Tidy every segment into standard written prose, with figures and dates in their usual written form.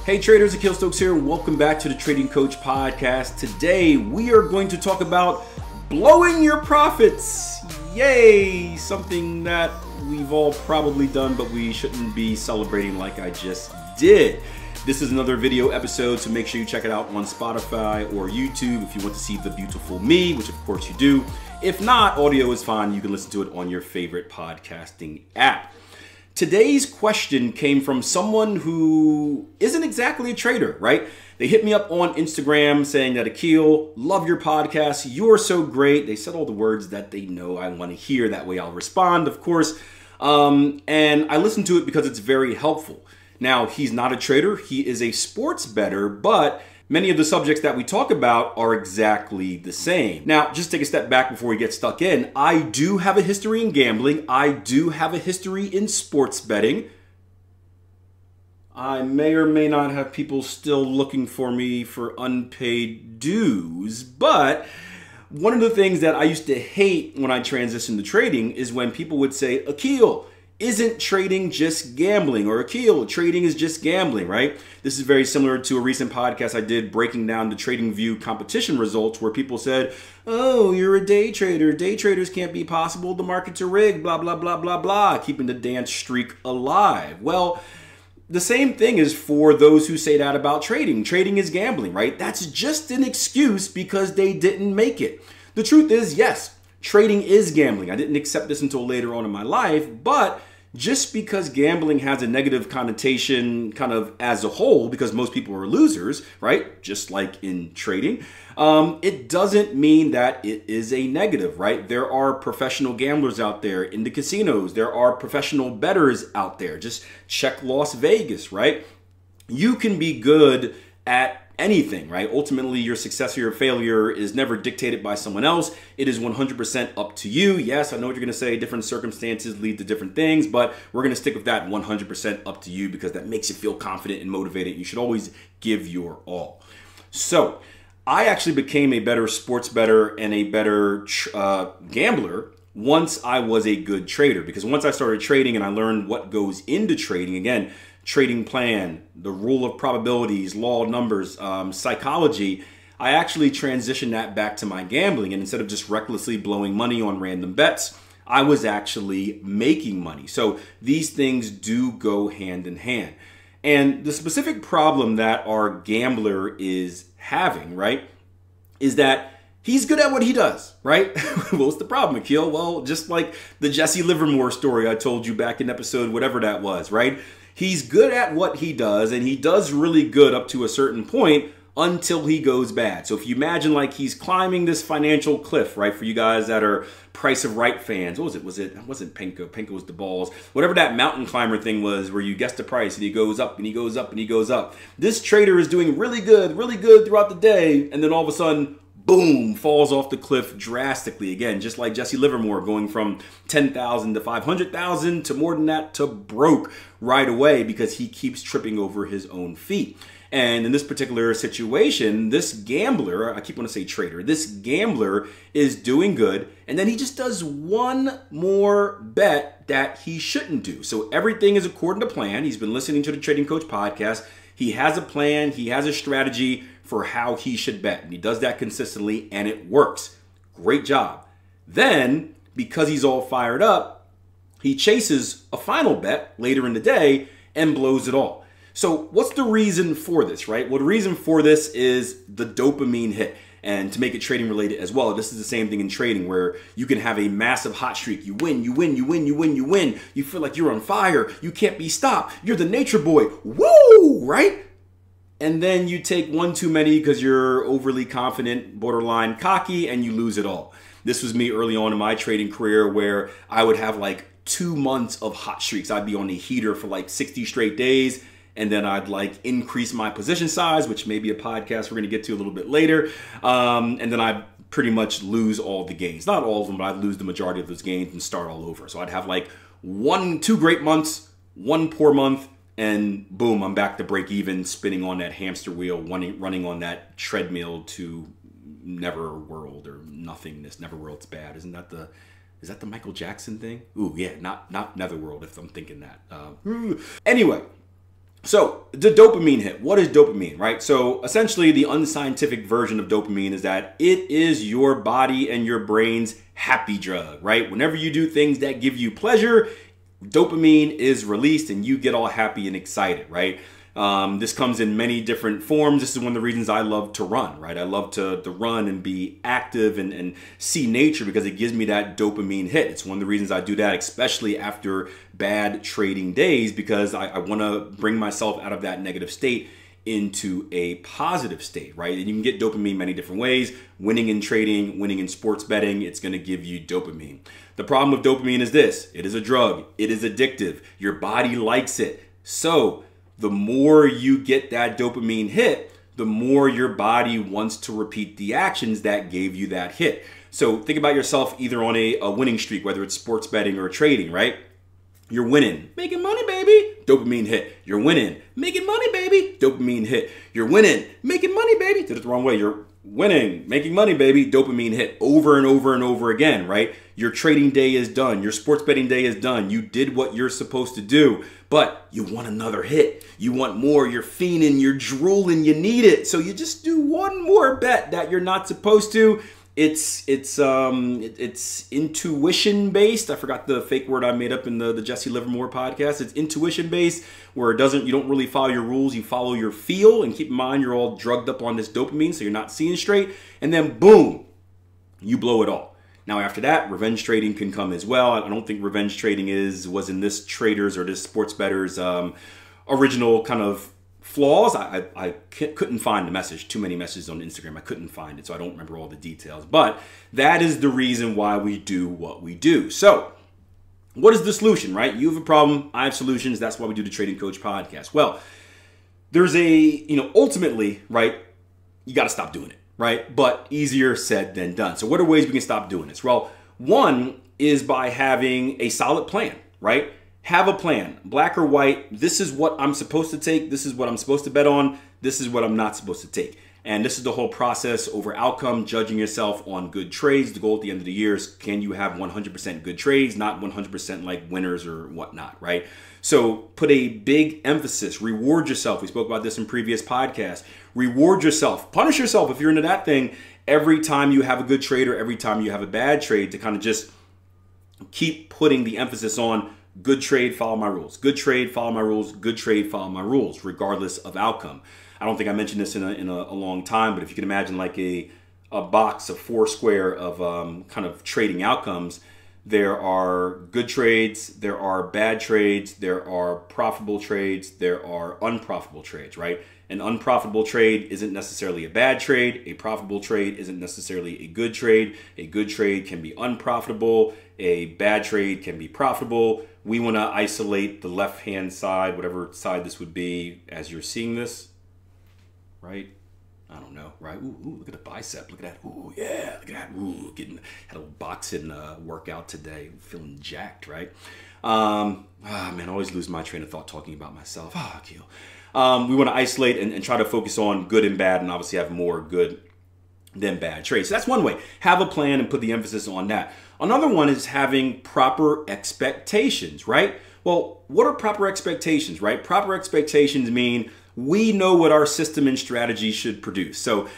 Hey traders, Akil Stokes here, and welcome back to the Trading Coach Podcast. Today we are going to talk about blowing your profits. Yay! Something that we've all probably done, but we shouldn't be celebrating like I just did. This is another video episode, so make sure you check it out on Spotify or YouTube if you want to see the beautiful me, which of course you do. If not, audio is fine. You can listen to it on your favorite podcasting app. Today's question came from someone who isn't exactly a trader, right? They hit me up on Instagram saying that, Akil, love your podcast. You're so great. They said all the words that they know I want to hear. That way I'll respond, of course. And I listened to it because it's very helpful. Now, he's not a trader. He is a sports bettor, but many of the subjects that we talk about are exactly the same. Now, just take a step back before we get stuck in. I do have a history in gambling. I do have a history in sports betting. I may or may not have people still looking for me for unpaid dues, but one of the things that I used to hate when I transitioned to trading is when people would say, Akil, isn't trading just gambling? Or Akil, trading is just gambling, right? This is very similar to a recent podcast I did breaking down the TradingView competition results where people said, oh, you're a day trader. Day traders can't be possible. The markets are rigged, blah, blah, blah, blah, blah, keeping the dance streak alive. Well, the same thing is for those who say that about trading. Trading is gambling, right? That's just an excuse because they didn't make it. The truth is, yes, trading is gambling. I didn't accept this until later on in my life, but just because gambling has a negative connotation kind of as a whole, because most people are losers, right? Just like in trading, it doesn't mean that it is a negative, right? There are professional gamblers out there in the casinos. There are professional bettors out there. Just check Las Vegas, right? You can be good at anything, right? Ultimately, your success or your failure is never dictated by someone else. It is 100% up to you. Yes, I know what you're going to say. Different circumstances lead to different things, but we're going to stick with that 100% up to you because that makes you feel confident and motivated. You should always give your all. So I actually became a better sports bettor and a better gambler once I was a good trader, because once I started trading and I learned what goes into trading, again, trading plan, the rule of probabilities, law of numbers, psychology, I actually transitioned that back to my gambling. And instead of just recklessly blowing money on random bets, I was actually making money. So these things do go hand in hand. And the specific problem that our gambler is having, right, is that he's good at what he does, right? What's the problem, Akil? Well, just like the Jesse Livermore story I told you back in episode whatever that was, right? He's good at what he does, and he does really good up to a certain point until he goes bad. So if you imagine like he's climbing this financial cliff, right? For you guys that are Price of Right fans, what was it? It wasn't Penco. Penco was the balls. Whatever that mountain climber thing was where you guess the price and he goes up and he goes up and he goes up. This trader is doing really good throughout the day, and then all of a sudden, boom, falls off the cliff drastically. Again, just like Jesse Livermore going from 10,000 to 500,000 to more than that to broke right away because he keeps tripping over his own feet. And in this particular situation, this gambler, I keep wanting to say trader, this gambler is doing good, and then he just does one more bet that he shouldn't do. So everything is according to plan. He's been listening to the Trading Coach podcast. He has a plan, he has a strategy for how he should bet, and he does that consistently, and it works. Great job. Then, because he's all fired up, he chases a final bet later in the day and blows it all. So what's the reason for this, right? Well, the reason for this is the dopamine hit. And to make it trading related as well, this is the same thing in trading where you can have a massive hot streak. You win, you win, you win, you win, you win. You feel like you're on fire. You can't be stopped. You're the nature boy. Woo, right? And then you take one too many because you're overly confident, borderline cocky, and you lose it all. This was me early on in my trading career where I would have like 2 months of hot streaks. I'd be on a heater for like 60 straight days. And then I'd like increase my position size, which may be a podcast we're going to get to a little bit later. And then I'd pretty much lose all the gains. Not all of them, but I'd lose the majority of those gains and start all over. So I'd have like 2 great months, 1 poor month, and boom, I'm back to break even, spinning on that hamster wheel, running on that treadmill to never world or nothingness. Never world's bad. Isn't that the... Is that the Michael Jackson thing? Ooh, yeah, not Netherworld if I'm thinking that. Anyway, So the dopamine hit, what is dopamine, right? So essentially the unscientific version of dopamine is that it is your body and your brain's happy drug, right? Whenever you do things that give you pleasure, dopamine is released and you get all happy and excited, right? This comes in many different forms. This is one of the reasons I love to run, right? I love to run and be active and see nature because it gives me that dopamine hit. It's one of the reasons I do that, especially after bad trading days, because I want to bring myself out of that negative state into a positive state, right? And you can get dopamine many different ways. Winning in trading, winning in sports betting, it's going to give you dopamine. The problem with dopamine is this: it is a drug. It is addictive. Your body likes it. So the more you get that dopamine hit, the more your body wants to repeat the actions that gave you that hit. So think about yourself either on a winning streak, whether it's sports betting or trading, right? You're winning, making money, baby, dopamine hit. You're winning, making money, baby, dopamine hit. You're winning, making money, baby. Did it the wrong way. You're winning, making money, baby, dopamine hit over and over and over again, right? Your trading day is done. Your sports betting day is done. You did what you're supposed to do, but you want another hit. You want more. You're fiending, you're drooling, you need it. So you just do one more bet that you're not supposed to. It's intuition based. I forgot the fake word I made up in the Jesse Livermore podcast. It's intuition based, where you don't really follow your rules, you follow your feel. And keep in mind, you're all drugged up on this dopamine, so you're not seeing straight. And then boom, you blow it all. Now after that, revenge trading can come as well. I don't think revenge trading was in this traders or this sports bettors original kind of flaws. I couldn't find the message. Too many messages on Instagram. I couldn't find it, so I don't remember all the details. But that is the reason why we do what we do. So what is the solution, right? You have a problem. I have solutions. That's why we do the Trading Coach podcast. Well, there's ultimately, right, you got to stop doing it, right? But easier said than done. So what are ways we can stop doing this? Well, one is by having a solid plan, right? Have a plan, black or white. This is what I'm supposed to take. This is what I'm supposed to bet on. This is what I'm not supposed to take. And this is the whole process over outcome, judging yourself on good trades. The goal at the end of the year is, can you have 100% good trades, not 100% like winners or whatnot, right? So put a big emphasis, reward yourself. We spoke about this in previous podcasts. Reward yourself, punish yourself if you're into that thing every time you have a good trade or every time you have a bad trade, to kind of just keep putting the emphasis on good trade, follow my rules. Good trade, follow my rules. Good trade, follow my rules, regardless of outcome. I don't think I mentioned this in a long time, but if you can imagine like a box of 4 square of kind of trading outcomes, there are good trades, there are bad trades, there are profitable trades, there are unprofitable trades, right? An unprofitable trade isn't necessarily a bad trade. A profitable trade isn't necessarily a good trade. A good trade can be unprofitable. A bad trade can be profitable. We want to isolate the left-hand side, whatever side this would be, as you're seeing this, right? I don't know, right? Ooh, look at the bicep. Look at that. Ooh, yeah, look at that. Ooh, had a boxing workout today. Feeling jacked, right? Man, I always lose my train of thought talking about myself. Akil. We want to isolate and try to focus on good and bad, and obviously have more good than bad trades. So that's one way. Have a plan and put the emphasis on that. Another one is having proper expectations, right? Well, what are proper expectations, right? Proper expectations mean we know what our system and strategy should produce. So,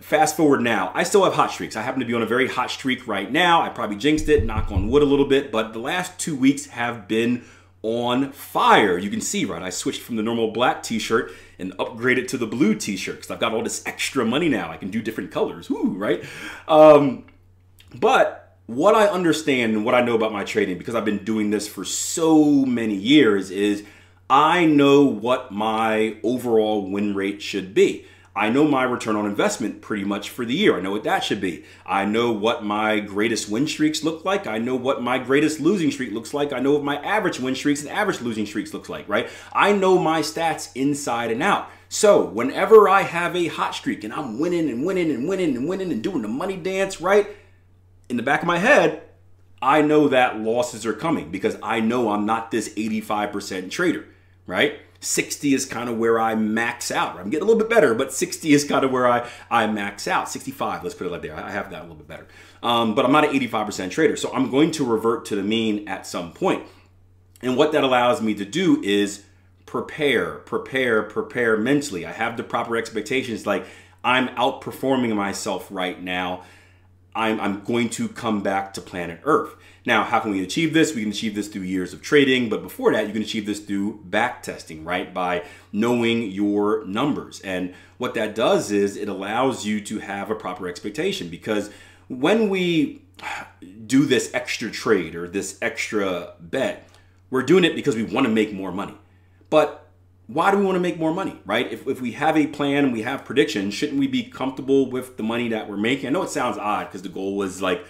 fast forward now, I still have hot streaks. I happen to be on a very hot streak right now. I probably jinxed it, knock on wood a little bit, but the last 2 weeks have been on fire. You can see, right? I switched from the normal black t-shirt and upgraded to the blue t-shirt because I've got all this extra money now. I can do different colors, woo, right? But what I understand and what I know about my trading, because I've been doing this for so many years, is I know what my overall win rate should be. I know my return on investment pretty much for the year. I know what that should be. I know what my greatest win streaks look like. I know what my greatest losing streak looks like. I know what my average win streaks and average losing streaks looks like, right? I know my stats inside and out. So whenever I have a hot streak and I'm winning and winning and winning and winning and doing the money dance, right? In the back of my head, I know that losses are coming because I know I'm not this 85% trader, right? 60 is kind of where I max out. I'm getting a little bit better, but 60 is kind of where I max out. 65, let's put it like there. I have that a little bit better. But I'm not an 85% trader, so I'm going to revert to the mean at some point. And what that allows me to do is prepare mentally. I have the proper expectations. Like, I'm outperforming myself right now. I'm going to come back to planet Earth. Now, how can we achieve this? We can achieve this through years of trading, but before that, you can achieve this through back testing, right? By knowing your numbers. And what that does is it allows you to have a proper expectation, because when we do this extra trade or this extra bet, we're doing it because we want to make more money. But why do we want to make more money, right? If we have a plan and we have predictions, shouldn't we be comfortable with the money that we're making? I know it sounds odd because the goal was like,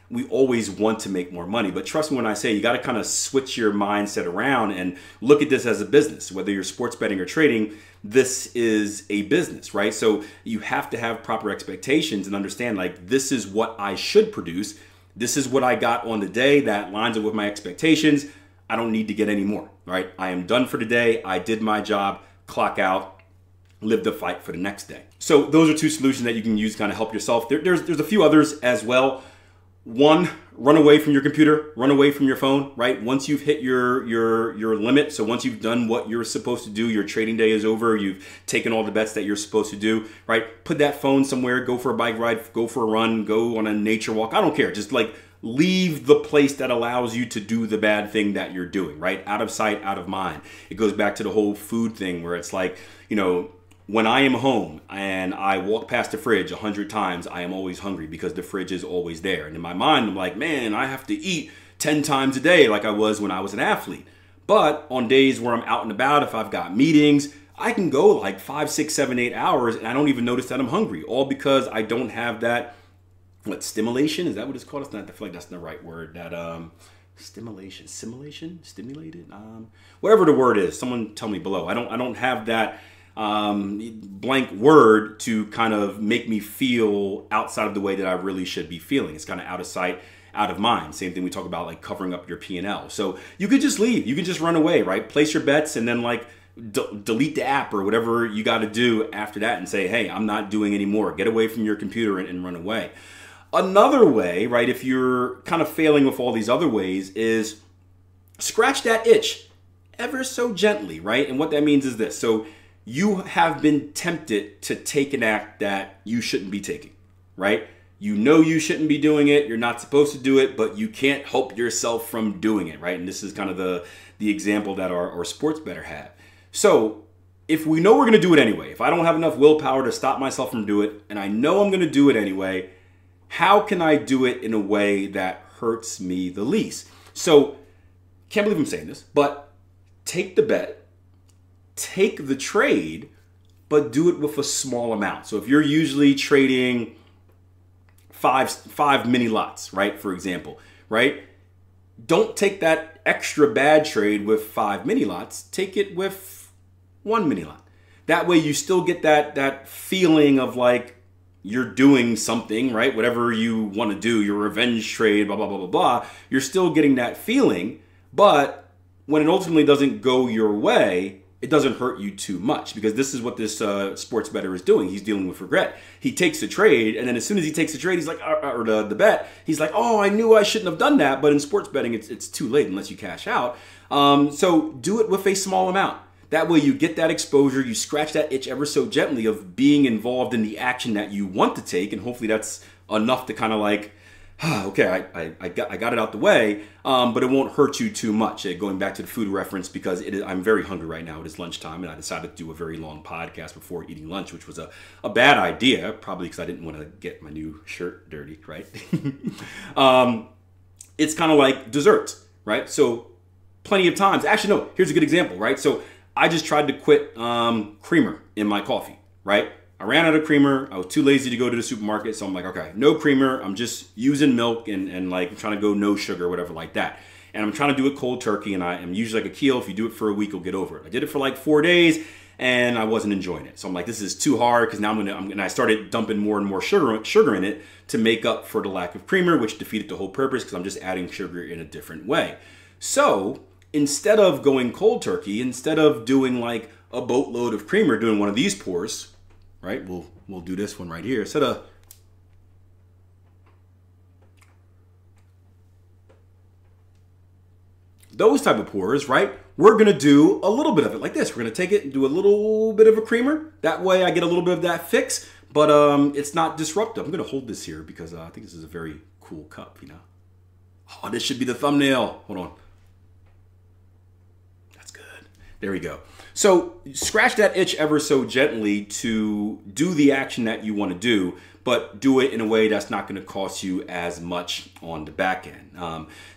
we always want to make more money. But trust me when I say you got to kind of switch your mindset around and look at this as a business. Whether you're sports betting or trading, this is a business, right? So you have to have proper expectations and understand, like, this is what I should produce. This is what I got on the day that lines up with my expectations. I don't need to get any more, right? I am done for today. I did my job, clock out, live the fight for the next day. So those are two solutions that you can use to kind of help yourself. There's a few others as well. One, run away from your computer, run away from your phone, right? Once you've hit your limit, so once you've done what you're supposed to do, your trading day is over, you've taken all the bets that you're supposed to do, right? Put that phone somewhere, go for a bike ride, go for a run, go on a nature walk. I don't care. Just like leave the place that allows you to do the bad thing that you're doing, right? Out of sight, out of mind. It goes back to the whole food thing where it's like, you know, when I am home and I walk past the fridge 100 times, I am always hungry because the fridge is always there. And in my mind, I'm like, man, I have to eat 10 times a day like I was when I was an athlete. But on days where I'm out and about, if I've got meetings, I can go like 5, 6, 7, 8 hours and I don't even notice that I'm hungry. All because I don't have that, stimulation? Is that what it's called? It's not, I feel like that's not the right word. That stimulated? Whatever the word is, someone tell me below. I don't have that blank word to kind of make me feel outside of the way that I really should be feeling. It's kind of out of sight, out of mind. Same thing we talk about, like covering up your P&L. So you could just leave. You could just run away, right? Place your bets and then like delete the app or whatever you got to do after that and say, hey, I'm not doing any more. Get away from your computer and run away. Another way, right, if you're kind of failing with all these other ways, is scratch that itch ever so gently, right? And what that means is this. So you have been tempted to take an act that you shouldn't be taking, right? You know you shouldn't be doing it. You're not supposed to do it, but you can't help yourself from doing it, right? And this is kind of the example that our sports bettor had. So if we know we're going to do it anyway, if I don't have enough willpower to stop myself from doing it, and I know I'm going to do it anyway, how can I do it in a way that hurts me the least? So, can't believe I'm saying this, but take the bet, take the trade, but do it with a small amount. So if you're usually trading five mini lots, right, for example, right? Don't take that extra bad trade with 5 mini lots. Take it with 1 mini lot. That way you still get that feeling of like, you're doing something, right? Whatever you want to do, your revenge trade, blah, blah, blah, blah, blah. You're still getting that feeling, but when it ultimately doesn't go your way, it doesn't hurt you too much, because this is what this sports bettor is doing. He's dealing with regret. He takes the trade, and then as soon as he takes the trade, he's like, or the bet, he's like, oh, I knew I shouldn't have done that. But in sports betting, it's too late unless you cash out. So do it with a small amount. That way you get that exposure, you scratch that itch ever so gently of being involved in the action that you want to take, and hopefully that's enough to kind of like, okay, I got it out the way, but it won't hurt you too much. Going back to the food reference, because I'm very hungry right now. It is lunchtime, and I decided to do a very long podcast before eating lunch, which was a bad idea, probably because I didn't want to get my new shirt dirty, right? It's kind of like desserts, right? So plenty of times, actually, no, here's a good example, right? So I just tried to quit creamer in my coffee, right? I ran out of creamer. I was too lazy to go to the supermarket. So I'm like, okay, no creamer. I'm just using milk and like I'm trying to go no sugar, whatever like that. And I'm trying to do it cold turkey. And I am usually like a keel. If you do it for a week, you'll get over it. I did it for like 4 days and I wasn't enjoying it. So I'm like, this is too hard, because now I started dumping more and more sugar in it to make up for the lack of creamer, which defeated the whole purpose, because I'm just adding sugar in a different way. So instead of going cold turkey, instead of doing like a boatload of creamer, doing one of these pours, right? We'll do this one right here. Instead of those type of pours, right? we're gonna do a little bit of it like this. We're gonna take it and do a little bit of a creamer. That way I get a little bit of that fix, but it's not disruptive. I'm gonna hold this here because I think this is a very cool cup, you know. Oh, this should be the thumbnail. Hold on. That's good. There we go. So scratch that itch ever so gently to do the action that you want to do, but do it in a way that's not going to cost you as much on the back end.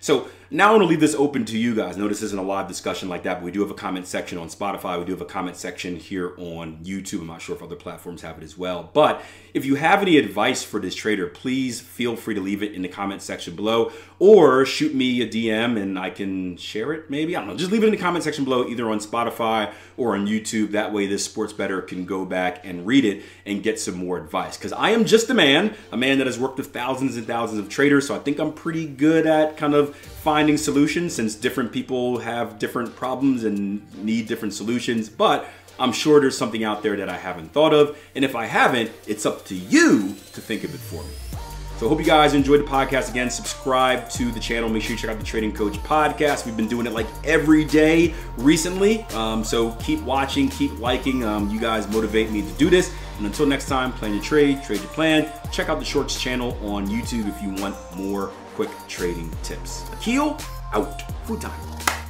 So now I want to leave this open to you guys. Notice this isn't a live discussion like that, but we do have a comment section on Spotify. We do have a comment section here on YouTube. I'm not sure if other platforms have it as well. But if you have any advice for this trader, please feel free to leave it in the comment section below or shoot me a DM and I can share it maybe. I don't know. Just leave it in the comment section below, either on Spotify or on YouTube. That way this sports bettor can go back and read it and get some more advice. Because I am just a man that has worked with thousands and thousands of traders. So I think I'm pretty good at kind of finding solutions, since different people have different problems and need different solutions. But I'm sure there's something out there that I haven't thought of. And if I haven't, it's up to you to think of it for me. So I hope you guys enjoyed the podcast. Again, subscribe to the channel. Make sure you check out the Trading Coach podcast. We've been doing it like every day recently. So keep watching, keep liking. You guys motivate me to do this. And until next time, plan your trade, trade your plan. Check out the Shorts channel on YouTube if you want more quick trading tips. Akil, out. Food time.